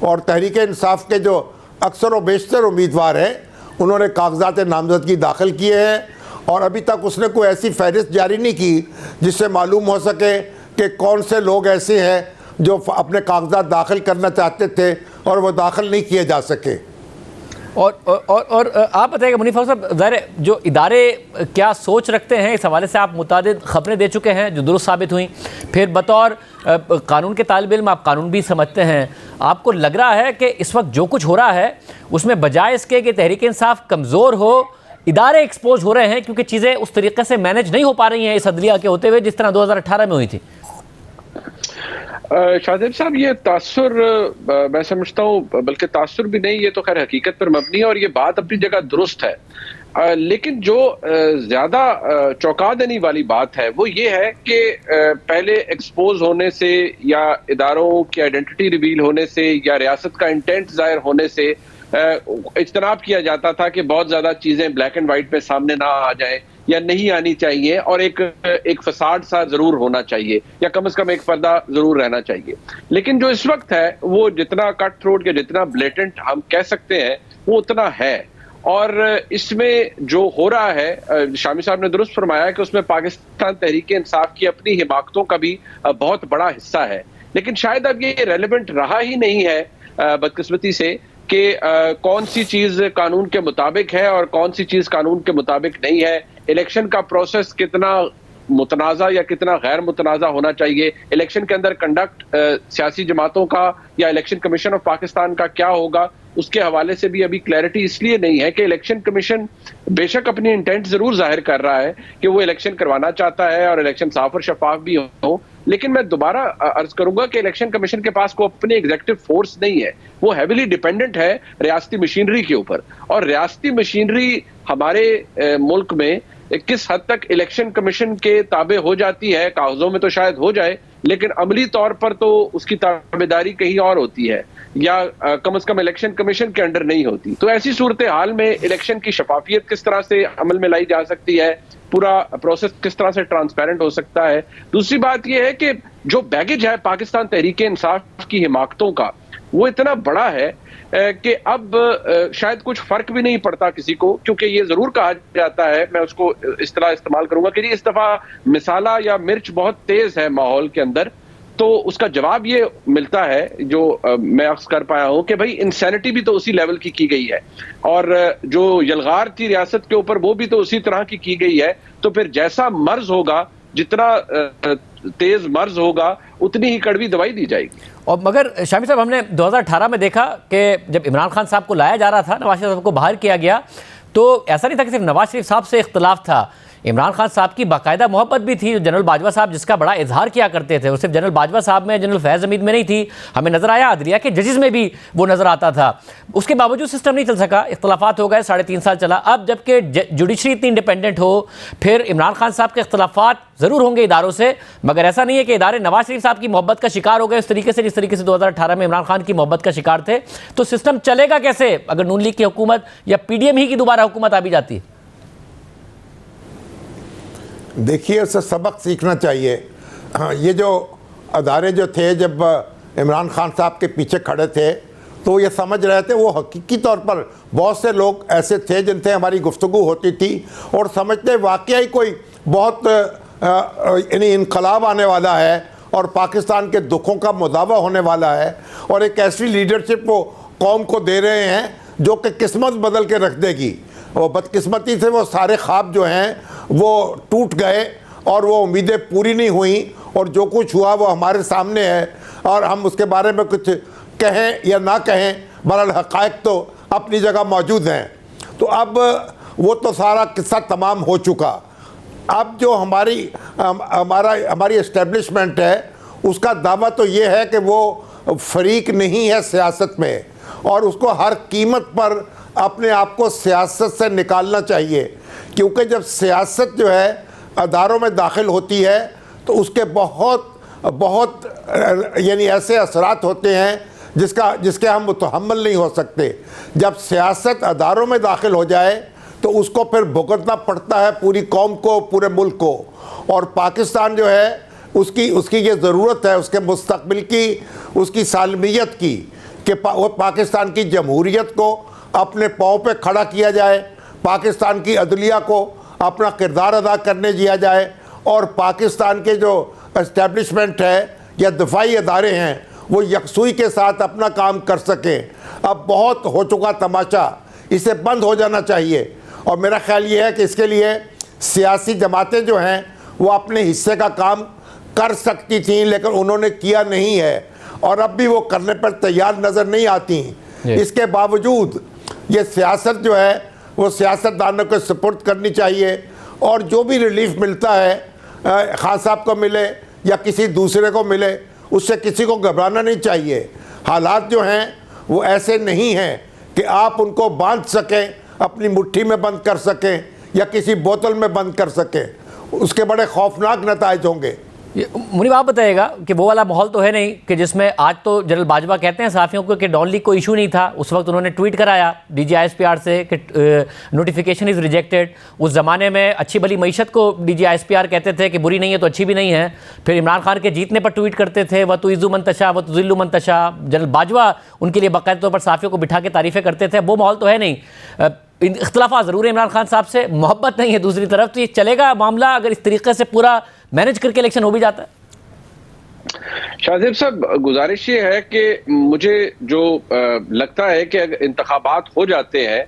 और तहरीक इंसाफ के जो अक्सर व बेशतर उम्मीदवार हैं उन्होंने कागजात नामजदगी दाखिल किए हैं, और अभी तक उसने कोई ऐसी फहरिस्त जारी नहीं की जिससे मालूम हो सके कि कौन से लोग ऐसे हैं जो अपने कागजात दाखिल करना चाहते थे और वो दाखिल नहीं किए जा सके। और आप बताइएगा मुनीर फारूक साहब, ज़ाहिर जो इदारे क्या सोच रखते हैं इस हवाले से आप मुतादिद खबरें दे चुके हैं जो दुरुस्त साबित हुई, फिर बतौर कानून के तालिब इल्म आप कानून भी समझते हैं, आपको लग रहा है कि इस वक्त जो कुछ हो रहा है उसमें बजाय इसके कि तहरीक इंसाफ कमज़ोर हो, इदारे एक्सपोज हो रहे हैं क्योंकि चीज़ें उस तरीके से मैनेज नहीं हो पा रही हैं इस अदलिया के होते हुए जिस तरह 2018 में हुई थी? शाहजेब साहब, ये तासुर मैं समझता हूँ, बल्कि तासुर भी नहीं, ये तो खैर हकीकत पर मबनी है और ये बात अपनी जगह दुरुस्त है। लेकिन जो ज़्यादा चौंका देने वाली बात है वो ये है कि पहले एक्सपोज होने से या इदारों की आइडेंटिटी रिवील होने से या रियासत का इंटेंट ज़ाहिर होने से इज्तनाब किया जाता था कि बहुत ज़्यादा चीज़ें ब्लैक एंड वाइट पे सामने ना आ जाए या नहीं आनी चाहिए, और एक फसाद सा जरूर होना चाहिए या कम से कम एक पर्दा जरूर रहना चाहिए। लेकिन जो इस वक्त है वो जितना कट थ्रोट या जितना ब्लेटेंट हम कह सकते हैं वो उतना है, और इसमें जो हो रहा है शामी साहब ने दुरुस्त फरमाया कि उसमें पाकिस्तान तहरीक इंसाफ की अपनी हिमाकतों का भी बहुत बड़ा हिस्सा है। लेकिन शायद अब ये रेलेवेंट रहा ही नहीं है बदकिस्मती से कि कौन सी चीज कानून के मुताबिक है और कौन सी चीज कानून के मुताबिक नहीं है, इलेक्शन का प्रोसेस कितना मुतनाज़ा या कितना गैर मुतनाज़ा होना चाहिए, इलेक्शन के अंदर कंडक्ट सियासी जमातों का या इलेक्शन कमीशन ऑफ पाकिस्तान का क्या होगा, उसके हवाले से भी अभी क्लैरिटी इसलिए नहीं है कि इलेक्शन कमीशन बेशक अपनी इंटेंट जरूर जाहिर कर रहा है कि वो इलेक्शन करवाना चाहता है और इलेक्शन साफ और शफाफ भी हो, लेकिन मैं दोबारा अर्ज करूंगा कि इलेक्शन कमीशन के पास को अपनी एग्जीक्यूटिव फोर्स नहीं है, वो हैविली डिपेंडेंट है रियासती मशीनरी के ऊपर। और रियासती मशीनरी हमारे मुल्क में किस हद तक इलेक्शन कमीशन के ताबे हो जाती है, कागजों में तो शायद हो जाए, लेकिन अमली तौर पर तो उसकी ताबेदारी कहीं और होती है या कम से कम इलेक्शन कमीशन के अंडर नहीं होती। तो ऐसी सूरत हाल में इलेक्शन की शफाफियत किस तरह से अमल में लाई जा सकती है, पूरा प्रोसेस किस तरह से ट्रांसपेरेंट हो सकता है। दूसरी बात यह है कि जो बैगेज है पाकिस्तान तहरीक इंसाफ की हिमाकतों का, वो इतना बड़ा है कि अब शायद कुछ फर्क भी नहीं पड़ता किसी को, क्योंकि ये जरूर कहा जाता है, मैं उसको इस तरह इस्तेमाल करूंगा कि इस दफा मिसाला या मिर्च बहुत तेज है माहौल के अंदर, तो उसका जवाब ये मिलता है जो मैं अक्स कर पाया हूं कि भाई इंसैनिटी भी तो उसी लेवल की गई है और जो यलगार थी रियासत के ऊपर वो भी तो उसी तरह की गई है। तो फिर जैसा मर्ज होगा, जितना तेज मर्ज होगा, उतनी ही कड़वी दवाई दी जाएगी। और मगर शामी साहब, हमने 2018 में देखा कि जब इमरान खान साहब को लाया जा रहा था, नवाज शरीफ साहब को बाहर किया गया, तो ऐसा नहीं था कि सिर्फ नवाज शरीफ साहब से इख्तलाफ था, इमरान खान साहब की बाकायदा मोहब्बत भी थी। जनरल बाजवा साहब जिसका बड़ा इजहार किया करते थे, और सिर्फ जनरल बाजवा साहब में, जनरल फैज़ हमीद में नहीं थी, हमें नजर आया अदलिया के जजेस में भी वो नजर आता था। उसके बावजूद सिस्टम नहीं चल सका, इख्तलाफात हो गए, 3.5 साल चला। अब जबकि जुडिशरी इतनी इंडिपेंडेंट हो, फिर इमरान खान साहब के इख्तलाफात जरूर होंगे इदारों से, मगर ऐसा नहीं है कि इदारे नवाज शरीफ साहब की मोहब्बत का शिकार हो गए उस तरीके से जिस तरीके से 2018 में इमरान खान की मोहब्बत का शिकार थे। तो सिस्टम चलेगा कैसे अगर नून लीग की हुकूमत या PDM ही की दोबारा हुकूमत आ भी जाती है? देखिए, उससे सबक सीखना चाहिए। हाँ, ये जो अदारे जो थे जब इमरान खान साहब के पीछे खड़े थे, तो ये समझ रहे थे, वो हकीकी तौर पर बहुत से लोग ऐसे थे जिनसे हमारी गुफ्तगू होती थी और समझते वाकई ही कोई बहुत यानी इनकलाब आने वाला है और पाकिस्तान के दुखों का मुदावा होने वाला है और एक ऐसी लीडरशिप वो कौम को दे रहे हैं जो कि किस्मत बदल के रख देगी। और बदकिस्मती से वो सारे ख्वाब जो हैं वो टूट गए और वो उम्मीदें पूरी नहीं हुई और जो कुछ हुआ वो हमारे सामने है और हम उसके बारे में कुछ कहें या ना कहें, बहरहाल हक़ाइक़ तो अपनी जगह मौजूद हैं। तो अब वो तो सारा किस्सा तमाम हो चुका। अब जो हमारी इस्टेब्लिशमेंट है उसका दावा तो ये है कि वो फरीक नहीं है सियासत में और उसको हर कीमत पर अपने आप को सियासत से निकालना चाहिए, क्योंकि जब सियासत जो है अदारों में दाखिल होती है तो उसके बहुत यानी ऐसे असरात होते हैं जिसके हम मुतहम्मल नहीं हो सकते। जब सियासत अदारों में दाखिल हो जाए तो उसको फिर भुगतना पड़ता है पूरी कौम को, पूरे मुल्क को। और पाकिस्तान जो है उसकी ये ज़रूरत है उसके मुस्तक़बिल की, उसकी सालमियत की, कि वो पाकिस्तान की जमहूरियत को अपने पाँव पे खड़ा किया जाए, पाकिस्तान की अदलिया को अपना किरदार अदा करने दिया जाए और पाकिस्तान के जो इस्टेब्लिशमेंट है या दफाई अदारे हैं वो यकसुई के साथ अपना काम कर सकें। अब बहुत हो चुका तमाशा, इसे बंद हो जाना चाहिए और मेरा ख्याल ये है कि इसके लिए सियासी जमातें जो हैं वो अपने हिस्से का काम कर सकती थीं, लेकिन उन्होंने किया नहीं है और अब भी वो करने पर तैयार नज़र नहीं आती। इसके बावजूद ये सियासत जो है वो सियासतदानों को सपोर्ट करनी चाहिए और जो भी रिलीफ मिलता है खान साहब को मिले या किसी दूसरे को मिले, उससे किसी को घबराना नहीं चाहिए। हालात जो हैं वो ऐसे नहीं हैं कि आप उनको बांध सकें, अपनी मुट्ठी में बंद कर सकें या किसी बोतल में बंद कर सकें, उसके बड़े खौफनाक नताइज होंगे। मुनीब, आप बताइएगा कि वो वाला माहौल तो है नहीं कि जिसमें आज तो जनरल बाजवा कहते हैं साफियों को कि डॉन लीग कोई इशू नहीं था, उस वक्त उन्होंने ट्वीट कराया DG ISPR से कि नोटिफिकेशन इज़ रिजेक्टेड। उस ज़माने में अच्छी भली मईशत को DG ISPR कहते थे कि बुरी नहीं है तो अच्छी भी नहीं है। फिर इमरान खान के जीतने पर ट्वीट करते थे व तो इज़्ज़ु मंतशा व तो ज़िल्लु मंतशा। जनरल बाजवा उनके लिए बाकायदा तौर पर साफियों को बिठा के तारीफ़ें करते थे। वो माहौल तो है नहीं। इख्तलाफा ज़रूर है इमरान खान साहब से, मोहब्बत नहीं है दूसरी तरफ। तो ये चलेगा मामला अगर इस तरीके से पूरा मैनेज करके इलेक्शन हो भी जाता है? शाहजेब साहब, गुजारिश ये है कि मुझे जो लगता है कि अगर इंतखाबात हो जाते हैं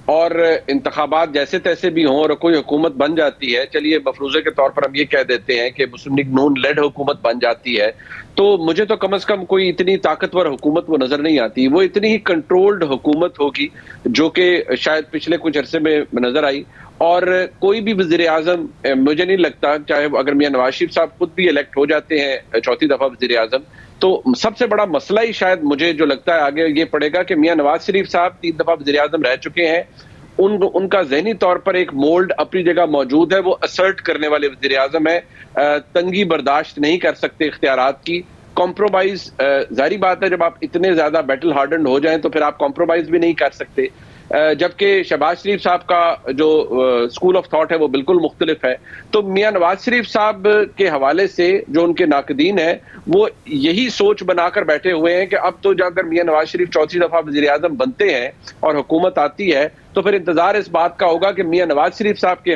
और इंतखाबात जैसे तैसे भी हों और कोई हुकूमत बन जाती है, चलिए मफरूज़े के तौर पर हम ये कह देते हैं कि मुस्लिम लीग नून लेड हुकूमत बन जाती है, तो मुझे तो कम से कम कोई इतनी ताकतवर हुकूमत वो नजर नहीं आती। वो इतनी ही कंट्रोल्ड हुकूमत होगी जो कि शायद पिछले कुछ अरसे में नजर आई। और कोई भी वज़ीर आज़म, मुझे नहीं लगता, चाहे अगर मियां नवाज शरीफ साहब खुद भी इलेक्ट हो जाते हैं चौथी दफा वज़ीर आज़म, तो सबसे बड़ा मसला ही शायद मुझे जो लगता है आगे ये पड़ेगा कि मियां नवाज शरीफ साहब 3 दफा वज़ीर आज़म रह चुके हैं, उनका ज़हनी तौर पर एक मोल्ड अपनी जगह मौजूद है, वो असर्ट करने वाले वज़ीर आज़म है, तंगी बर्दाश्त नहीं कर सकते इख्तियारात की, कॉम्प्रोमाइज, जाहिर बात है जब आप इतने ज्यादा बैटल हार्डन हो जाएं तो फिर आप कॉम्प्रोमाइज भी नहीं कर सकते। जबकि शहबाज शरीफ साहब का जो स्कूल ऑफ थॉट है वो बिल्कुल मुख्तलिफ है। तो मियां नवाज शरीफ साहब के हवाले से जो उनके नाकदीन है वो यही सोच बनाकर बैठे हुए हैं कि अब तो अगर मियां नवाज शरीफ चौथी दफा वज़ीर आज़म बनते हैं और हुकूमत आती है तो फिर इंतजार इस बात का होगा कि मियां नवाज शरीफ साहब के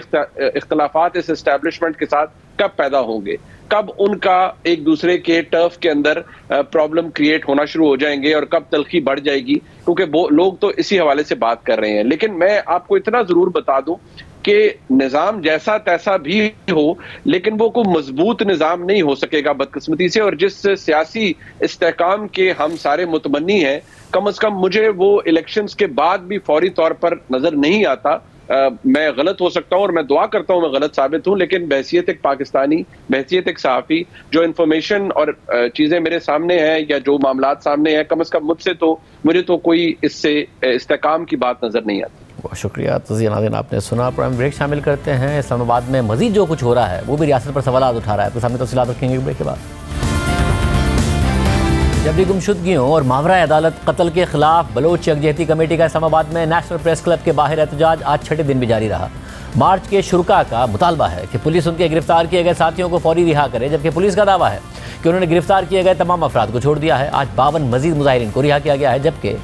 इख्तलाफात इस एस्टेब्लिशमेंट के साथ कब पैदा होंगे, कब उनका एक दूसरे के टर्फ के अंदर प्रॉब्लम क्रिएट होना शुरू हो जाएंगे और कब तलखी बढ़ जाएगी, क्योंकि वो लोग तो इसी हवाले से बात कर रहे हैं। लेकिन मैं आपको इतना जरूर बता दूं कि निज़ाम जैसा तैसा भी हो लेकिन वो कोई मजबूत निज़ाम नहीं हो सकेगा बदकिस्मती से, और जिस सियासी इस्तेहकाम के हम सारे मुतमन्नी हैं, कम अज कम मुझे वो इलेक्शंस के बाद भी फौरी तौर पर नजर नहीं आता। मैं गलत हो सकता हूं और मैं दुआ करता हूं मैं गलत साबित हूं, लेकिन बहसियत एक पाकिस्तानी, बहसियत एक सहाफ़ी, जो इन्फॉर्मेशन और चीज़ें मेरे सामने हैं या जो मामलात सामने हैं, कम से कम मुझे तो कोई इससे इस्तेहकाम की बात नजर नहीं आती। बहुत शुक्रिया तज़िया नाज़रीन, आपने सुना। प्रोग्राम ब्रेक शामिल करते हैं। इस्लामाबाद में मजीद जो कुछ हो रहा है वो भी रियासत पर सवाल उठा रहा है, तो सामने तफसीलात रखेंगे ब्रेक के बाद। जबरी गुमशुदगियों और मावरा अदालत कत्ल के खिलाफ बलोच यकजहती कमेटी का इस्लामाबाद में नेशनल प्रेस क्लब के बाहर एहतजाज आज छठे दिन भी जारी रहा। मार्च के शुरुका का मुतालबा है कि पुलिस उनके गिरफ्तार किए गए साथियों को फौरी रिहा करे, जबकि पुलिस का दावा है कि उन्होंने गिरफ्तार किए गए तमाम अफराद को छोड़ दिया है। आज 52 मजीद मुजाहिरीन को रिहा किया गया है, जबकि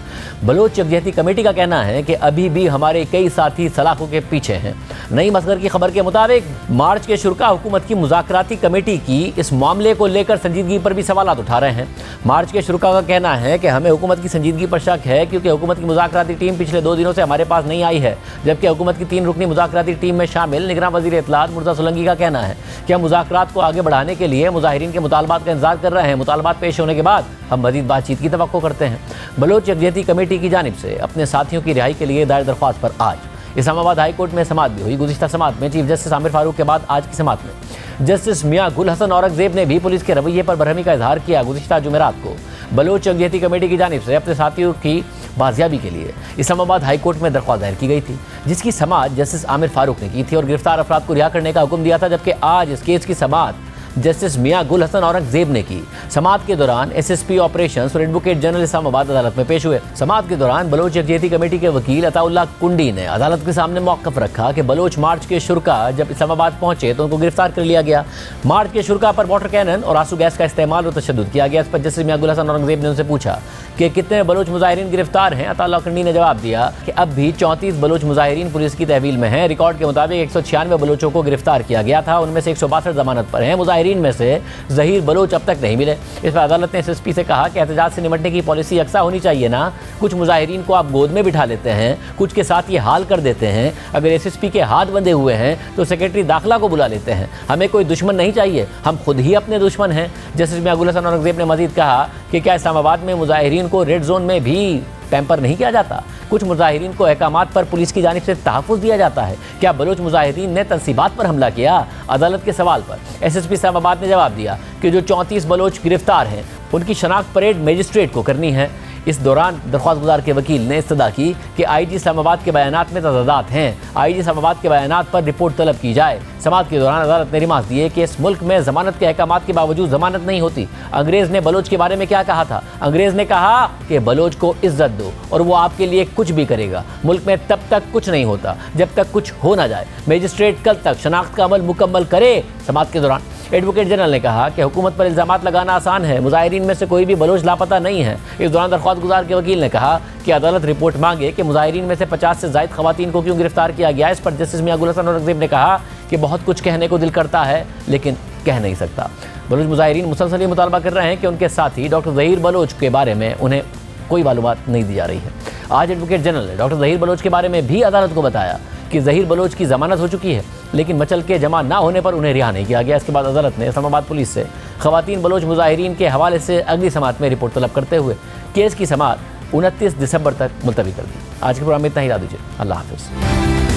बलोच यकजहती कमेटी का कहना है कि अभी भी हमारे कई साथी सलाखों के पीछे हैं। नई मसगर की खबर के मुताबिक मार्च के शुरुका हुकूमत की मुज़ाकराती कमेटी की इस मामले को लेकर संजीदगी पर भी सवाल उठा रहे हैं। मार्च के शुरुका का कहना है कि हमें हुकूमत की संजीदगी पर शक है, क्योंकि हुकूमत की मुज़ाकराती टीम पिछले 2 दिनों से हमारे पास नहीं आई है, जबकि हुकूमत की 3 रुकनी मुज़ाकराती टीम में शामिल निगरान वज़ीर इत्तलात मुर्तज़ा सोलंकी का कहना है कि हम मुज़ाकरात को आगे बढ़ाने के लिए मुज़ाहिरीन के मुतालबात का इंतजार कर रहे हैं। मुतालबात पेश होने के बाद हम मज़ीद बातचीत की तवक्को करते हैं। बलोच यकजहती कमेटी की जानिब से अपने साथियों की रिहाई के लिए दायर दरख्वास्त पर आज इस्लामाबाद हाई कोर्ट में समाअत भी हुई। गुज़िश्ता समाअत में चीफ जस्टिस आमिर फारूक के बाद आज की समाअत में जस्टिस मियां गुल हसन औरंगजेब ने भी पुलिस के रवैये पर बरहमी का इजहार किया। गुज़िश्ता जुमेरात को बलोच यकजहती कमेटी की जानिब से अपने साथियों की बाजियाबी के लिए इस्लामाबाद हाई कोर्ट में दरख्वास्त दायर की गई थी, जिसकी समाअत जस्टिस आमिर फारूक ने की थी और गिरफ्तार अफराद को रिहा करने का हुक्म दिया था। जबकि आज इस केस की समाअत जस्टिस मियां गुल हसन औरंगजेब ने की। समाअत के दौरान एसएसपी ऑपरेशंस और एडवोकेट जनरल इस्लामाबाद अदालत में पेश हुए। समाअत के दौरान बलोच यकजहती कमेटी के वकील अताउल्लाह कुंडी ने अदालत के सामने मौक़िफ़ रखा कि बलोच मार्च के शुरुका जब इस्लामाबाद पहुंचे तो उनको गिरफ्तार कर लिया गया। मार्च के शुरुका पर वाटर कैनन और आंसू गैस का इस्तेमाल और तशद्दुद किया गया। इस पर जस्टिस मियां गुल हसन औरंगजेब ने उनसे पूछा कि कितने बलोच मुजाहिरीन गिरफ्तार हैं। अताउल्लाह कुंडी ने जवाब दिया कि अब भी 34 बलोच मुजाहिरीन पुलिस की तहवील में हैं। रिकॉर्ड के मुताबिक 196 बलोचों को गिरफ्तार किया गया था, उनमें से 162 जमानत पर हैं। मुजाहिरीन में से ज़हीर बलोच अब तक नहीं मिले। इस पर अदालत ने एसएसपी से कहा कि एहतजाज से निपटने की पॉलिसी यकसा होनी चाहिए ना। कुछ मुजाहिरीन को आप गोद में बिठा लेते हैं, कुछ के साथ ये हाल कर देते हैं। अगर एसएसपी के हाथ बंधे हुए हैं तो सेक्रेटरी दाखिला को बुला लेते हैं। हमें कोई दुश्मन नहीं चाहिए, हम खुद ही अपने दुश्मन हैं। जस्टिस मियां गुल हसन औरंगजेब ने मजीद कहा कि क्या इस्लामाबाद में मुजाहिरीन को रेड जोन में भी पैम्पर नहीं किया जाता? कुछ मुजाहिरीन को अहकामात पर पुलिस की जानिब से तहफ़्फ़ुज़ दिया जाता है। क्या बलोच मुजाहिरीन ने तनसीबात पर हमला किया? अदालत के सवाल पर एसएसपी इस्लामाबाद ने जवाब दिया कि जो 34 बलोच गिरफ्तार हैं उनकी शनाख्त परेड मजिस्ट्रेट को करनी है। इस दौरान दरख्वास्त गुजार के वकील ने इस्तदा की कि आईजी इस्लामाबाद के बयानात में तज़ादात हैं, आईजी इस्लामाबाद के बयानात पर रिपोर्ट तलब की जाए। समाअत के दौरान अदालत ने रिमार्क दिए कि इस मुल्क में ज़मानत के अहकामात के बावजूद ज़मानत नहीं होती। अंग्रेज़ ने बलोच के बारे में क्या कहा था? अंग्रेज़ ने कहा कि बलोच को इज्जत दो और वो आपके लिए कुछ भी करेगा। मुल्क में तब तक कुछ नहीं होता जब तक कुछ हो ना जाए। मजिस्ट्रेट कल तक शनाख्त का अमल मुकम्मल करे। समाअत के दौरान एडवोकेट जनरल ने कहा कि हुकूमत पर इल्ज़ामात लगाना आसान है, मुजाहिरीन में से कोई भी बलोच लापता नहीं है। इस दौरान दरख्वास्त गुजार के वकील ने कहा कि अदालत रिपोर्ट मांगे कि मुजाहिरीन में से 50 से ज़ायद ख़वातीन को क्यों गिरफ्तार किया गया। इस पर जस्टिस मियां गुल हसन औरंगजेब ने कहा कि बहुत कुछ कहने को दिल करता है लेकिन कह नहीं सकता। बलोच मुजाहिरीन मुसलसल मुतालबा कर रहे हैं कि उनके साथी डॉक्टर ज़हीर बलोच के बारे में उन्हें कोई मालूमात नहीं दी जा रही है। आज एडवोकेट जनरल ने डॉक्टर ज़हीर बलोच के बारे में भी अदालत को बताया कि ज़हीर बलोच की जमानत हो चुकी है, लेकिन मचल के जमा ना होने पर उन्हें रिहा नहीं किया गया। इसके बाद अदालत ने इस्लामाबाद पुलिस से खवातीन बलोच मुजाहिरीन के हवाले से अगली समाअत में रिपोर्ट तलब करते हुए केस की समाअत 29 दिसंबर तक मुलतवी कर दी। आज के प्रोग्राम में इतना ही, दीजिए। अल्लाह हाफिज़।